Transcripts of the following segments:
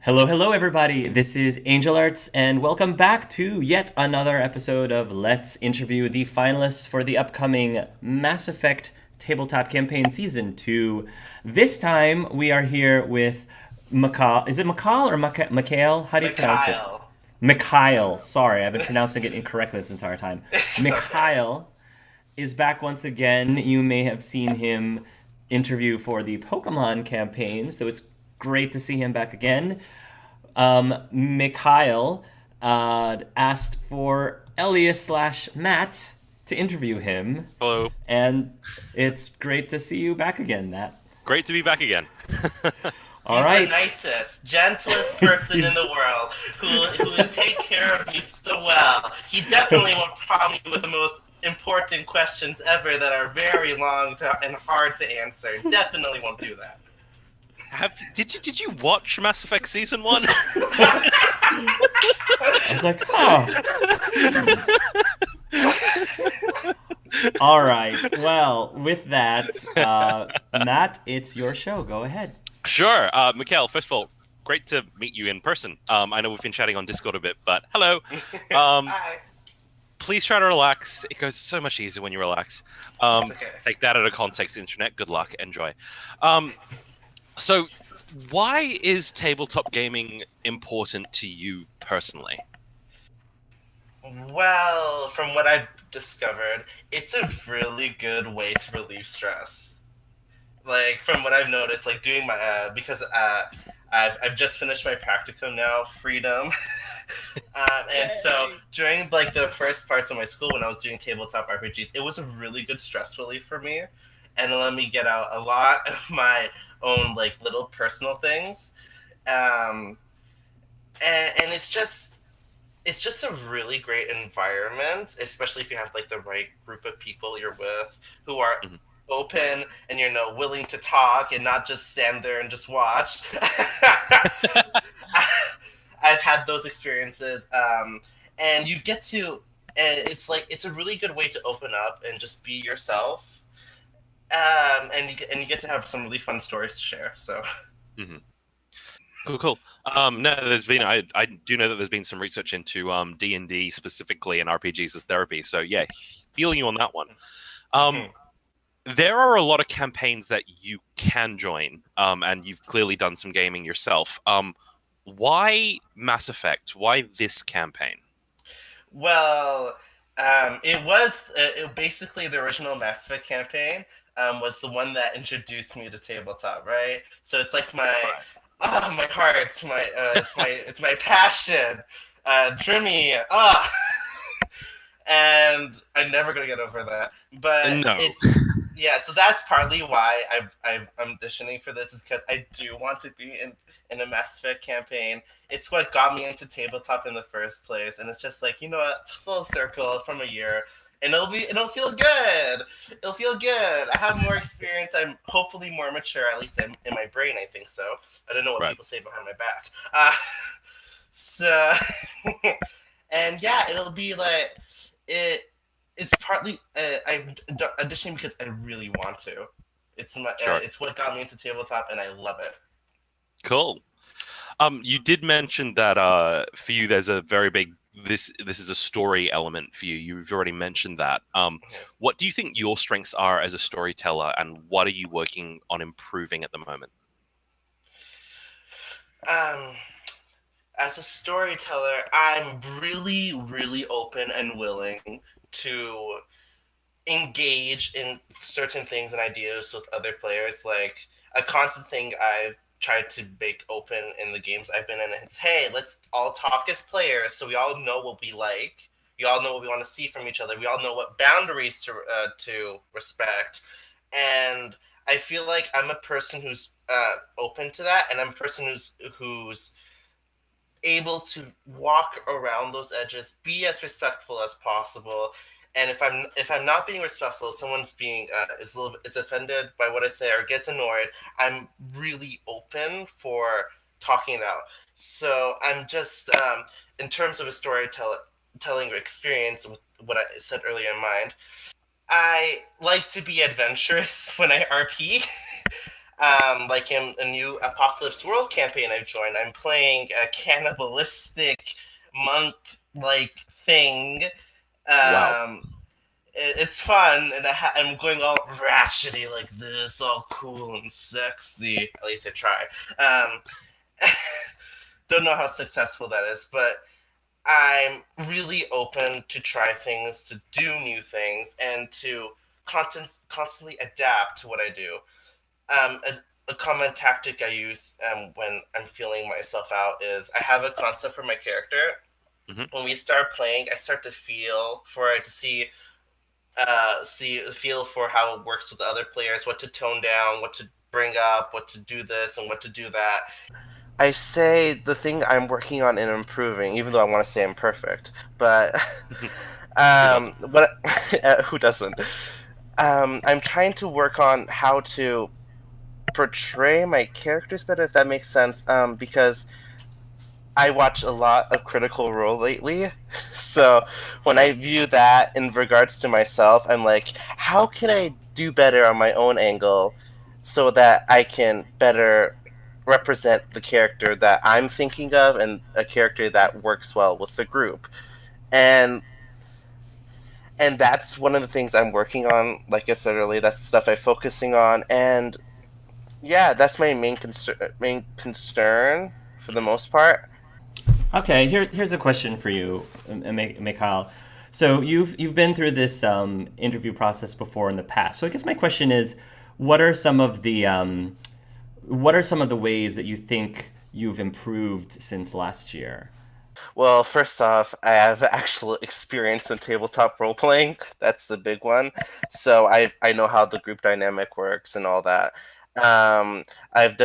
Hello, hello, everybody. This is Angel Arts, and welcome back to yet another episode of Let's Interview the finalists for the upcoming Mass Effect Tabletop Campaign Season 2. This time, we are here with Mekael. Is it Mekael or Mekael? How do you pronounce it? Mekael. Mekael. Sorry, I've been pronouncing it incorrectly this entire time. It's okay. Mekael is back once again. You may have seen him interview for the Pokemon campaign, so it's great to see him back again. Mekael asked for Elias slash Matt to interview him, Hello. and it's great to see you back again, Matt. Great to be back again. All He's the right. nicest, gentlest person in the world who has taken care of me so well. He definitely won't prompt me with the most important questions ever that are very long and hard to answer. Definitely won't do that. Did you watch Mass Effect Season 1? I was like, oh. All right. Well, with that, Matt, it's your show. Go ahead. Sure. Mikael, first of all, great to meet you in person. I know we've been chatting on Discord a bit, but hello. Um, Hi. please try to relax. It goes so much easier when you relax. It's okay. Take that out of context, internet. Good luck. Enjoy. Um, so, why is tabletop gaming important to you personally? Well, from what I've discovered, it's a really good way to relieve stress. Like from what I've noticed, like doing my because I've just finished my practicum now, freedom, and so Yay. during like the first parts of my school when I was doing tabletop RPGs, it was a really good stress relief for me, and it let me get out a lot of my own like little personal things, um, and it's just a really great environment, especially if you have like the right group of people you're with who are Mhm. open and willing to talk and not just stand there and just watch. I've had those experiences, and you get to, and it's a really good way to open up and just be yourself, and you get to have some really fun stories to share. So Mhm. Cool, cool. No, I do know that there's been some research into D&D specifically and RPGs as therapy. So yeah, feeling you on that one. Um, there are a lot of campaigns that you can join, and you've clearly done some gaming yourself. Why Mass Effect? Why this campaign? Well, basically the original Mass Effect campaign was the one that introduced me to tabletop, right? So it's like Right. my heart, it's my passion, Dreamy, and I'm never gonna get over that. But No. it's yeah, so that's partly why I'm auditioning for this is because I do want to be in a Mass Effect campaign. It's what got me into tabletop in the first place, and it's just like it's full circle from a year. And it'll feel good. It'll feel good. I have more experience. I'm hopefully more mature, at least in my brain. I think so. I don't know what Right. people say behind my back. So and yeah, it'll be like it. It's partly I'm auditioning because I really want to. Sure. It's what got me into tabletop, and I love it. Cool. You did mention that for you there's a very big this is a story element for you. You've already mentioned that. What do you think your strengths are as a storyteller, and what are you working on improving at the moment? Um, as a storyteller, I'm really, really open and willing to engage in certain things and ideas with other players. Like a constant thing I've tried to make open in the games I've been in is, hey, let's all talk as players so we all know what we like. We all know what we want to see from each other. We all know what boundaries to respect. And I feel like I'm a person who's open to that, and I'm a person who's able to walk around those edges, be as respectful as possible. And if I'm not being respectful, someone's being is offended by what I say or gets annoyed, I'm really open for talking it out. So I'm just in terms of a storytelling experience with what I said earlier in mind. I like to be adventurous when I RP. Like in a new Apocalypse World campaign I've joined, I'm playing a cannibalistic monk-like thing. Wow. It's fun, and I'm going all ratchety like this, all cool and sexy. At least I try. Um, don't know how successful that is, but I'm really open to try things, to do new things, and to constantly adapt to what I do. A common tactic I use when I'm feeling myself out is I have a concept for my character. Mhm. When we start playing, I start to feel for it, to feel for how it works with the other players, what to tone down, what to bring up, what to do this and what to do that. I say the thing I'm working on and improving, even though I want to say I'm perfect, but Who doesn't? what who doesn't? I'm trying to work on how to portray my characters better, if that makes sense. Because I watch a lot of Critical Role lately, so when I view that in regards to myself, I'm like, how can I do better on my own angle so that I can better represent the character that I'm thinking of and a character that works well with the group. And that's one of the things I'm working on. Like I said earlier, that's the stuff I'm focusing on, and yeah, that's my main concern for the most part. Okay, here's a question for you, Mekael. So you've been through this interview process before in the past. So I guess my question is, what are some of the what are some of the ways that you think you've improved since last year? Well, first off, I have actual experience in tabletop role playing. That's the big one. So I know how the group dynamic works and all that. Um, I've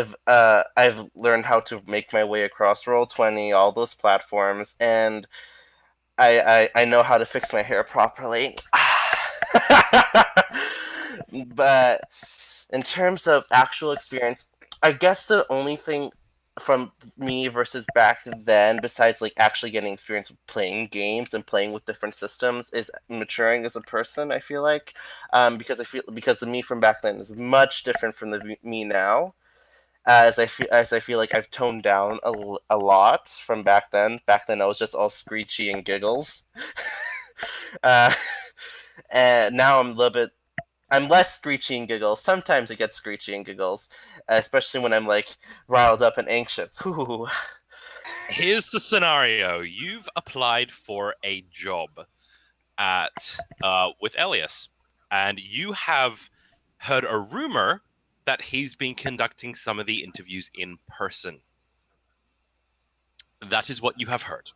learned how to make my way across Roll20, all those platforms, and I know how to fix my hair properly. But in terms of actual experience, I guess the only thing from me versus back then, besides like actually getting experience with playing games and playing with different systems, is maturing as a person. I feel like, because the me from back then is much different from the me now. As I feel like I've toned down a lot from back then. Back then I was just all screechy and giggles. uh, and now I'm less screechy and giggles. Sometimes it gets screechy and giggles, especially when I'm like riled up and anxious. Ooh. Here's the scenario: you've applied for a job at with Elias, and you have heard a rumor that he's been conducting some of the interviews in person. That is what you have heard.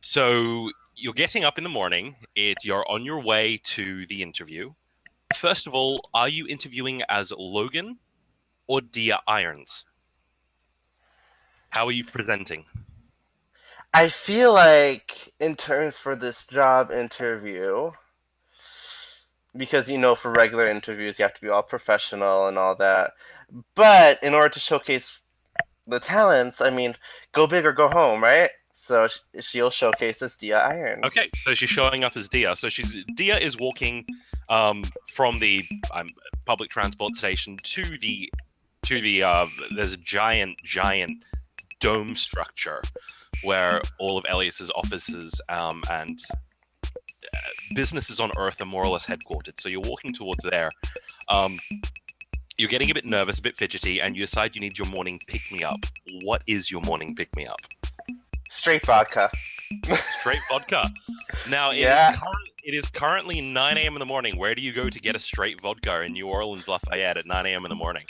So you're getting up in the morning. You're on your way to the interview. First of all, are you interviewing as Logan or Dia Irons? How are you presenting? I feel like in terms for this job interview, because for regular interviews you have to be all professional and all that. But in order to showcase the talents, I mean, go big or go home, right? So she'll showcase as Dia Okay, Irons. so she's showing up as Dia. So Dia is walking from the public transport station to the there's a giant dome structure where all of Elias's offices and businesses on Earth are more or less headquartered. So you're walking towards there. Um, you're getting a bit nervous, a bit fidgety, and you decide you need your morning pick me up. What is your morning pick me up? Straight vodka. Straight vodka. Now Yeah. it is currently 9 a.m. in the morning. Where do you go to get a straight vodka in New Orleans, Lafayette at 9 a.m. in the morning?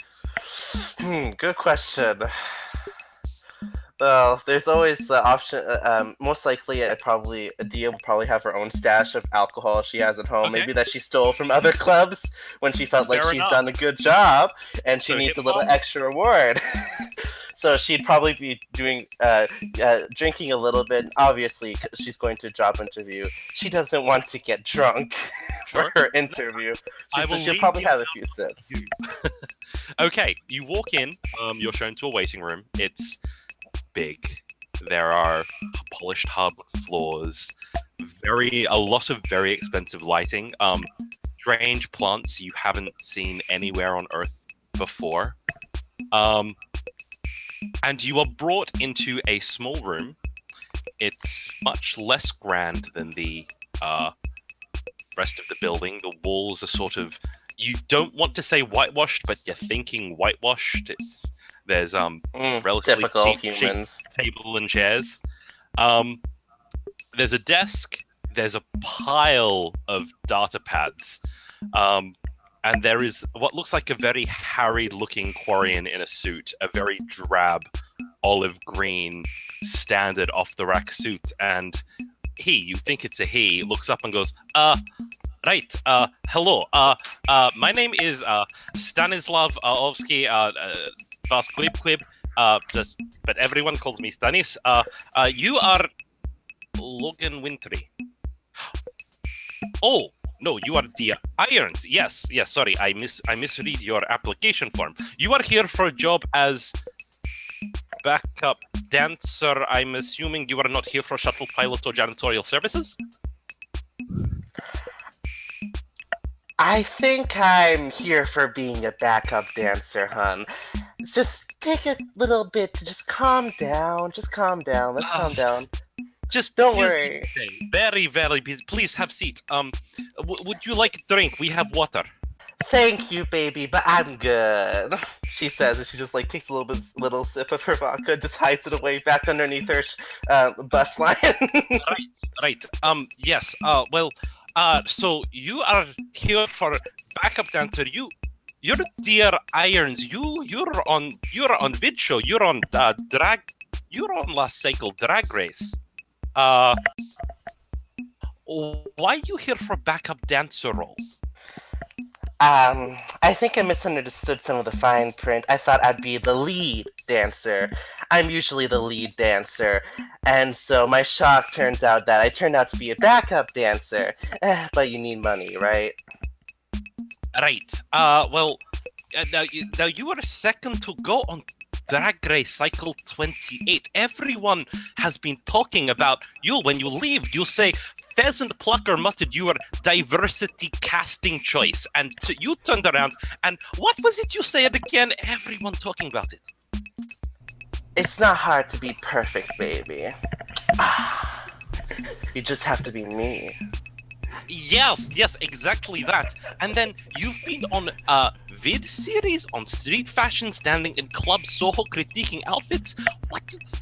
Good question. Well, there's always the option. Most likely, Adia will probably have her own stash of alcohol she has at home. Okay, Maybe that she stole from other clubs when she felt like fair she's enough. done a good job and she So hit needs a little fast. extra reward. So she'd probably be drinking a little bit. Obviously, 'cause she's going to a job interview. She doesn't want to get drunk for Sure. her interview. I will She'll leave probably the have a few sips. Okay, you walk in. You're shown to a waiting room. It's big. There are polished hub floors. A lot of very expensive lighting. Strange plants you haven't seen anywhere on Earth before. And you are brought into a small room. It's much less grand than the rest of the building. The walls are sort of, you don't want to say whitewashed, but you're thinking whitewashed. There's relatively typical cheap humans. table and chairs. There's a desk. There's a pile of data pads. And there is what looks like a very harried-looking Quarian in a suit, a very drab olive green standard off-the-rack suit. And you think it's a he, looks up and goes, right, hello, my name is Stanislav Ovsky Vasquib, but everyone calls me Stanis. You are Logan Wintry. Oh, no, you are the Irons. Yes, sorry, I misread your application form. You are here for a job as backup dancer. I'm assuming you are not here for shuttle pilot or janitorial services? I think I'm here for being a backup dancer, hun. Just take a little bit to just calm down. Just calm down. Let's calm down. Just Don't busy worry. today. Very, very busy. Please have seat. Would you like a drink? We have water. Thank you, baby, but I'm good. She says, and she just like takes a little sip of her vodka, just hides it away back underneath her bus line. Right. Yes. Well. So you are here for backup dancer. You're dear Irons. You're on vid show. You're on drag. You're on last cycle drag race. Why are you here for backup dancer role? I think I misunderstood some of the fine print. I thought I'd be the lead dancer. I'm usually the lead dancer. And so my shock turns out that I turned out to be a backup dancer. But you need money, right? Right. Well, now you are second to go on Drag Race Cycle 28. Everyone has been talking about you. When you leave, you say, Pheasant Plucker muttered you were diversity casting choice. And you turned around, and what was it you said again? Everyone talking about it. It's not hard to be perfect, baby. You just have to be me. Yes, exactly that. And then you've been on a vid series on street fashion, standing in Club Soho, critiquing outfits.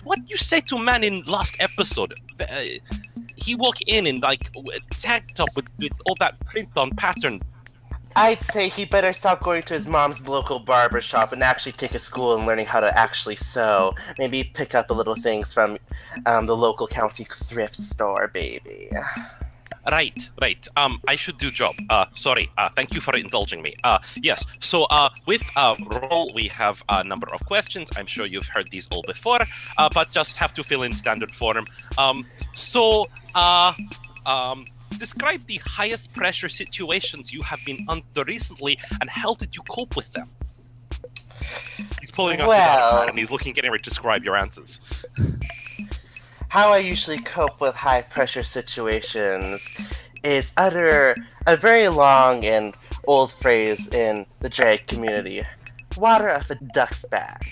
What you say to man in last episode? He walked in like a tank top with all that print on pattern. I'd say he better stop going to his mom's local barber shop and actually take a school in learning how to actually sew. Maybe pick up a little things from the local county thrift store, baby. Right. I should do job. Sorry. Thank you for indulging me. Yes. So, with roll, we have a number of questions. I'm sure you've heard these all before, but just have to fill in standard form. Describe the highest pressure situations you have been under recently, and how did you cope with them? He's pulling up his iPad and he's getting ready to describe your answers. How I usually cope with high pressure situations is utter a very long and old phrase in the drag community. Water off a duck's back.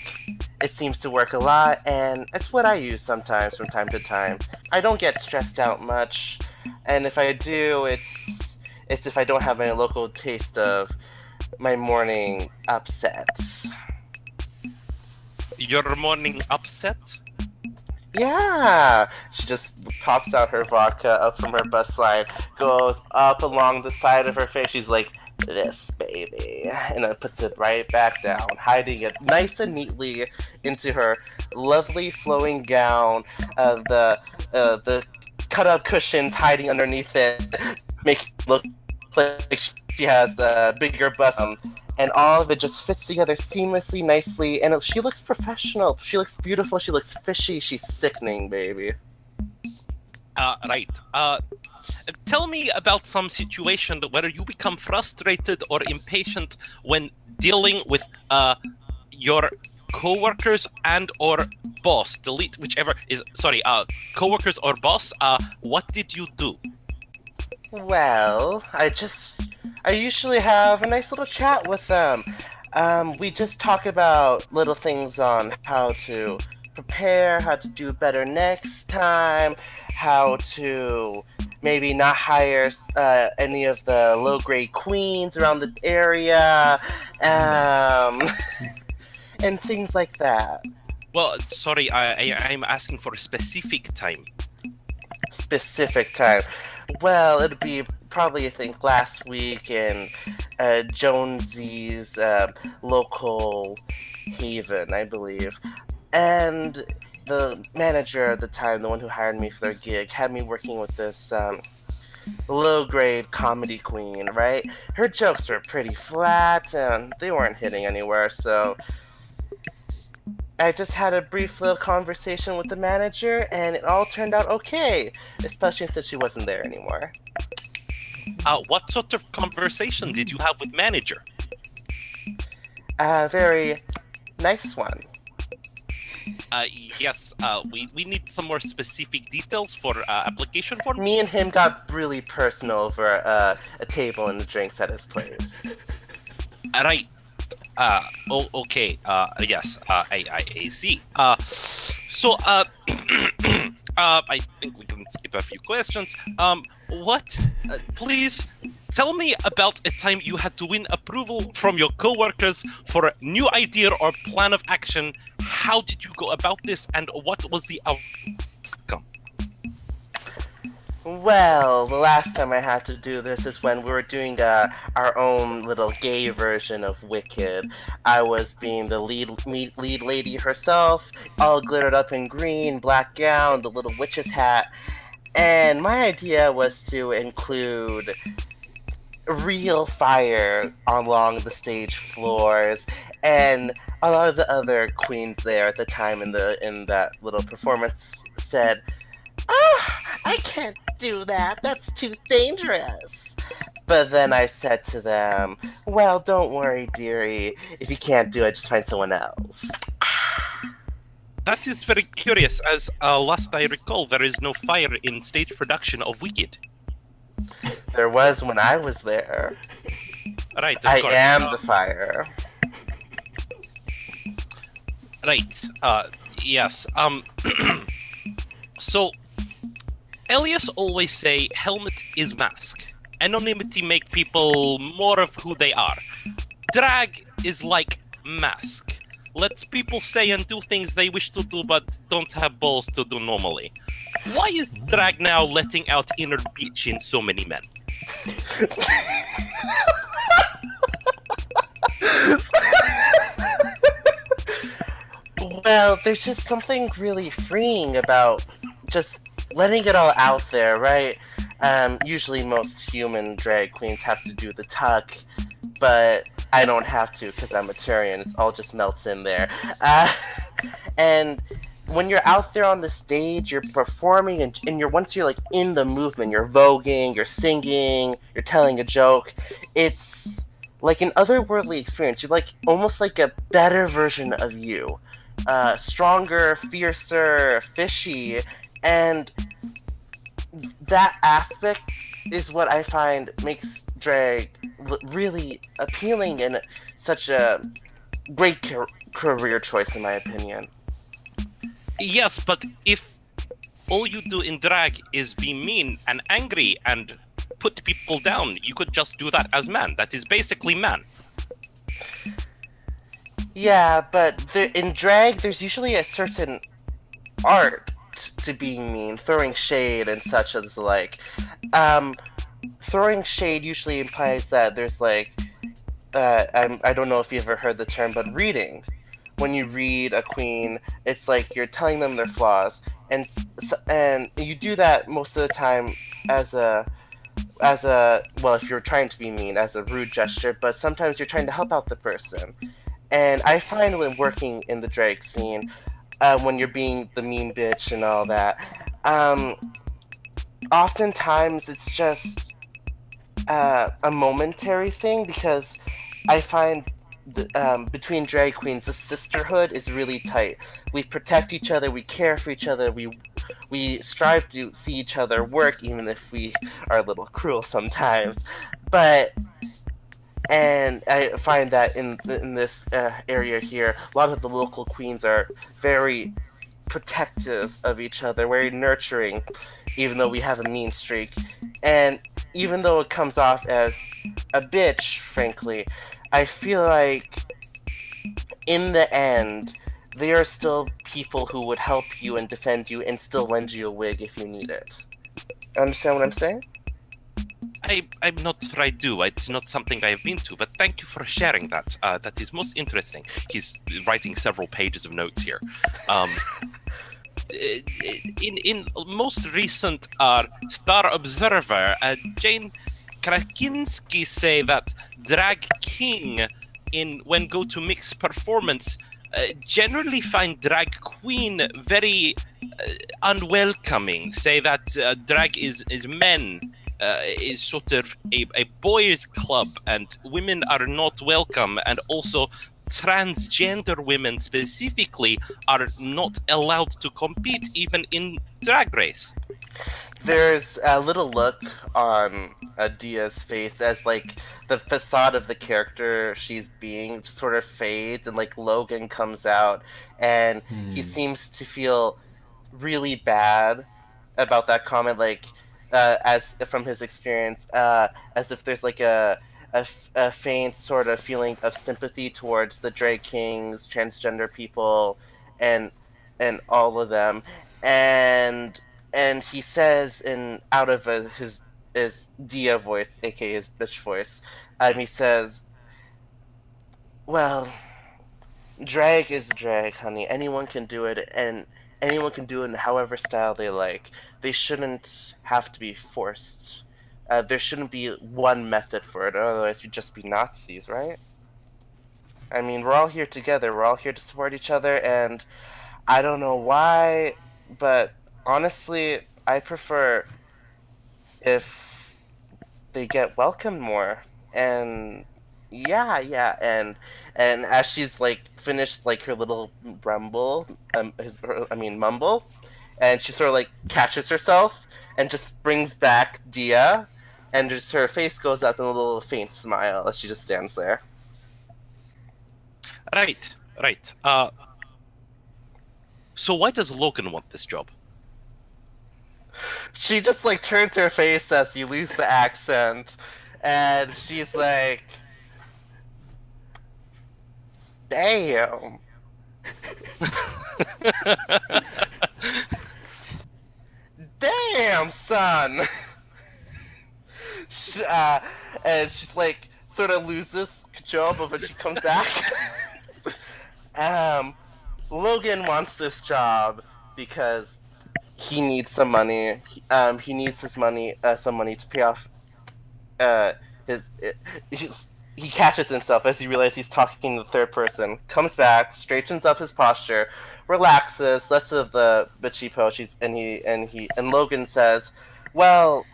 It seems to work a lot, and it's what I use sometimes from time to time. I don't get stressed out much, and if I do, it's if I don't have my local taste of my morning upsets. Your morning upset? Yeah, she just pops out her vodka up from her bus line, goes up along the side of her face. She's like, "This baby," and then puts it right back down, hiding it nice and neatly into her lovely flowing gown. The cut-out cushions hiding underneath it, make it look like she has the bigger bust. And all of it just fits together seamlessly, nicely, and she looks professional. She looks beautiful. She looks fishy. She's sickening, baby. Right. Tell me about some situation where you become frustrated or impatient when dealing with your coworkers and or boss. Delete whichever is. Sorry. Coworkers or boss. What did you do? Well, I usually have a nice little chat with them. We just talk about little things on how to prepare, how to do better next time, how to maybe not hire any of the low-grade queens around the area, um, and things like that. Well, sorry, I'm asking for a specific time. Specific time. Well, it'd be probably, I think, last week in Jonesy's local haven, I believe. And the manager at the time, the one who hired me for their gig, had me working with this low-grade comedy queen, right? Her jokes were pretty flat, and they weren't hitting anywhere, so I just had a brief little conversation with the manager, and it all turned out okay, especially since she wasn't there anymore. What sort of conversation did you have with manager? A very nice one. Yes, we need some more specific details for application form. Me and him got really personal over a table and the drinks at his place. Right. Okay. Yes. I see. So, I think we can skip a few questions. Please tell me about a time you had to win approval from your coworkers for a new idea or plan of action. How did you go about this, and what was the outcome? Well, the last time I had to do this is when we were doing our own little gay version of Wicked. I was being the lead lady herself, all glittered up in green, black gown, the little witch's hat. And my idea was to include real fire along the stage floors, and a lot of the other queens there at the time in that little performance said, I can't do that. That's too dangerous. But then I said to them, well, don't worry, dearie. If you can't do it, just find someone else. That is very curious, as last I recall, there is no fire in stage production of Wicked. There was when I was there. Right, of I course. am the fire. Right. Yes. So, Elias always say helmet is mask. Anonymity make people more of who they are. Drag is like mask. Lets people say and do things they wish to do but don't have balls to do normally. Why is drag now letting out inner bitch in so many men? Well, there's just something really freeing about just letting it all out there, right? Usually most human drag queens have to do the tuck, but I don't have to because I'm a turian. It all just melts in there. And when you're out there on the stage, you're performing, and once you're like in the movement, you're voguing, you're singing, you're telling a joke. It's like an otherworldly experience. You're like almost like a better version of you, stronger, fiercer, fishy, and that aspect is what I find makes drag really appealing and such a great career choice, in my opinion. Yes, but if all you do in drag is be mean and angry and put people down, you could just do that as man. That is basically man. Yeah, but in drag, there's usually a certain art to being mean, throwing shade and such as like. Throwing shade usually implies that there's like, I don't know if you've ever heard the term, but reading. When you read a queen, it's like you're telling them their flaws, and you do that most of the time as a well, if you're trying to be mean, as a rude gesture, but sometimes you're trying to help out the person. And I find when working in the drag scene, when you're being the mean bitch and all that, oftentimes it's just a momentary thing, because I find between drag queens, the sisterhood is really tight. We protect each other, we care for each other, we strive to see each other work, even if we are a little cruel sometimes. But And I find that in this area here, a lot of the local queens are very protective of each other, very nurturing, even though we have a mean streak. And even though it comes off as a bitch, frankly, I feel like in the end, they are still people who would help you and defend you and still lend you a wig if you need it. Understand what I'm saying? I'm not sure I do. It's not something I have been to, but thank you for sharing that. That is most interesting. He's writing several pages of notes here. Um, in most recent Star Observer, Jane Krasinski say that drag king in when go to mix performance generally find drag queen very unwelcoming. Say that drag is men. Is sort of a boys' club, and women are not welcome, and also transgender women specifically are not allowed to compete even in drag race. There's a little look on Dia's face as like the facade of the character she's being sort of fades, and like Logan comes out and he Hmm. seems to feel really bad about that comment, like as from his experience, as if there's like a faint sort of feeling of sympathy towards the drag kings, transgender people, and and all of them, and he says in out of his Dia voice, aka his bitch voice, he says, "Well, drag is drag, honey. Anyone can do it, and anyone can do it in however style they like. They shouldn't have to be forced. There shouldn't be one method for it, otherwise you'd just be Nazis, right? I mean, we're all here together. We're all here to support each other, and I don't know why, but honestly, I prefer if they get welcomed more. And yeah, and as she's like finished like her little rumble, I mean mumble, and she sort of like catches herself and just brings back Dia, and just her face goes up in a little faint smile as she just stands there. Right, right. So why does Logan want this job? She just like turns her face as you lose the accent, and she's like, "Damn, damn, son." She, and she's like sort of loses control, but when she comes back, um, Logan wants this job because he needs some money. He needs his money, some money to pay off uh, his, he catches himself as he realizes he's talking in the third person. Comes back, straightens up his posture, relaxes, less of the bitchy pose. And Logan says, "Well,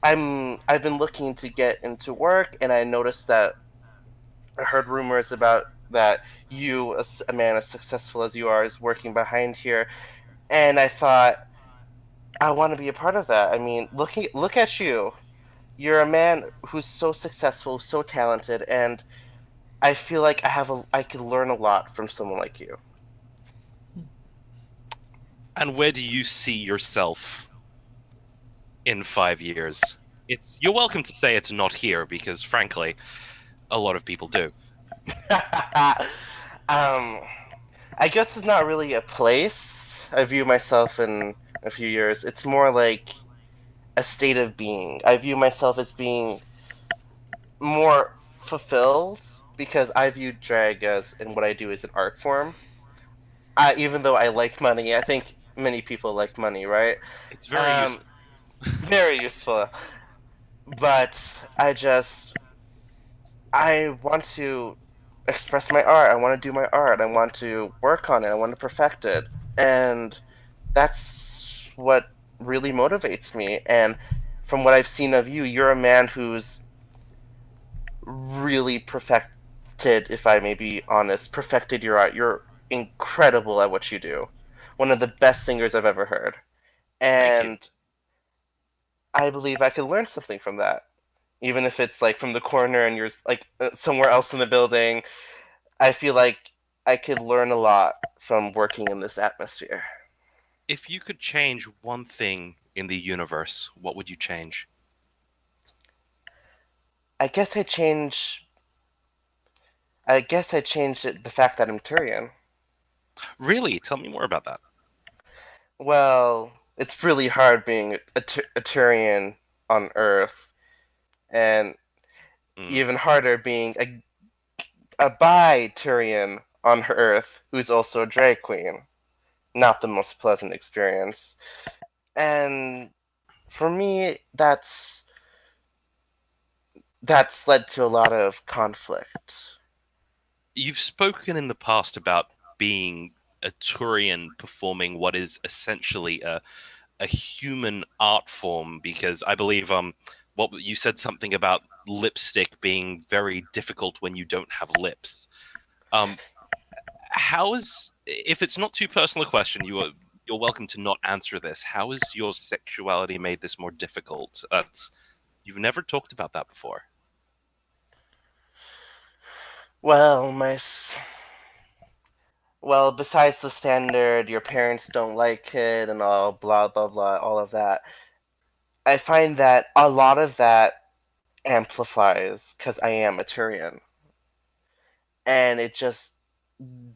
I've been looking to get into work, and I noticed that I heard rumors about that you, a man as successful as you are, is working behind here, and I thought I want to be a part of that. I mean, look at you. You're a man who's so successful, so talented, and I feel like I could learn a lot from someone like you." And where do you see yourself in 5 years? You're welcome to say it's not here because frankly, a lot of people do. um, I guess it's not really a place I view myself in a few years. It's more like a state of being. I view myself as being more fulfilled because I view drag as and what I do as an art form. Even though I like money, I think many people like money, right? It's very Um, useful. very useful. But I want to express my art. I want to do my art. I want to work on it. I want to perfect it. And that's what really motivates me. And from what I've seen of you, you're a man who's really perfected, if I may be honest, perfected your art. You're incredible at what you do. One of the best singers I've ever heard. Thank you. And I believe I could learn something from that. even if it's like from the corner and you're like somewhere else in the building. I feel like I could learn a lot from working in this atmosphere. If you could change one thing in the universe, what would you change? I guess I change. I guess I changed the fact that I'm Turian. Really? Tell me more about that. Well, it's really hard being a Turian on Earth, and Mm. even harder being a bi Turian on Earth who's also a drag queen. Not the most pleasant experience. And for me, that's led to a lot of conflict. You've spoken in the past about being a Turian performing what is essentially a human art form, because I believe what you said something about lipstick being very difficult when you don't have lips. Um, how is, if it's not too personal a question, you're welcome to not answer this. How has your sexuality made this more difficult? You've never talked about that before. Well, well, besides the standard, your parents don't like it and all blah blah blah, all of that. I find that a lot of that amplifies because I am a Turian, and it just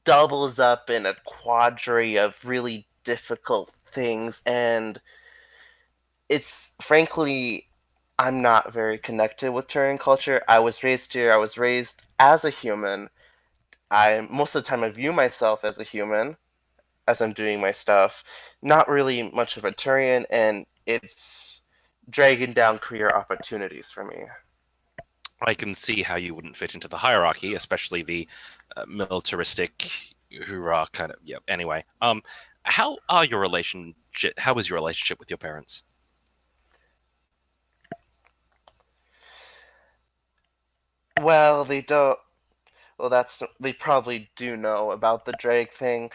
doubles up in a quadri of really difficult things, and it's frankly, I'm not very connected with Turian culture. I was raised here. I was raised as a human. I most of the time I view myself as a human as I'm doing my stuff. Not really much of a Turian, and it's dragging down career opportunities for me. I can see how you wouldn't fit into the hierarchy, especially the militaristic, hoorah kind of. Yeah. Anyway, How was your relationship with your parents? Well, they don't. Well, they probably do know about the drag thing.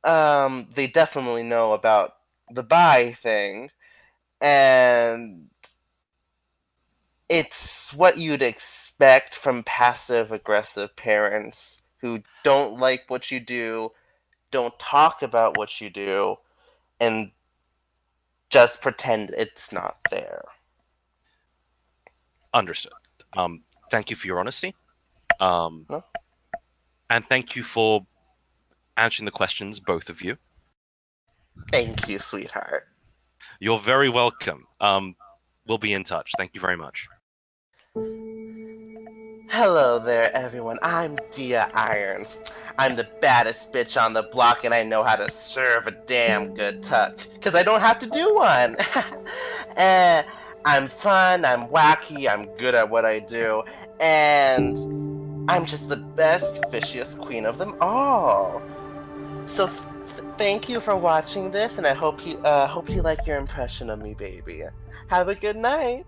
They definitely know about the bi thing, and it's what you'd expect from passive aggressive parents who don't like what you do, don't talk about what you do, and just pretend it's not there. Understood. Thank you for your honesty. Um, No? and thank you for answering the questions, both of you. Thank you, sweetheart. You're very welcome. We'll be in touch. Thank you very much. Hello there, everyone. I'm Dia Irons. I'm the baddest bitch on the block, and I know how to serve a damn good tuck. Because I don't have to do one. Eh, I'm fun, I'm wacky, I'm good at what I do, and I'm just the best, fishiest queen of them all. So thank you for watching this, and I hope you like your impression of me, baby. Have a good night.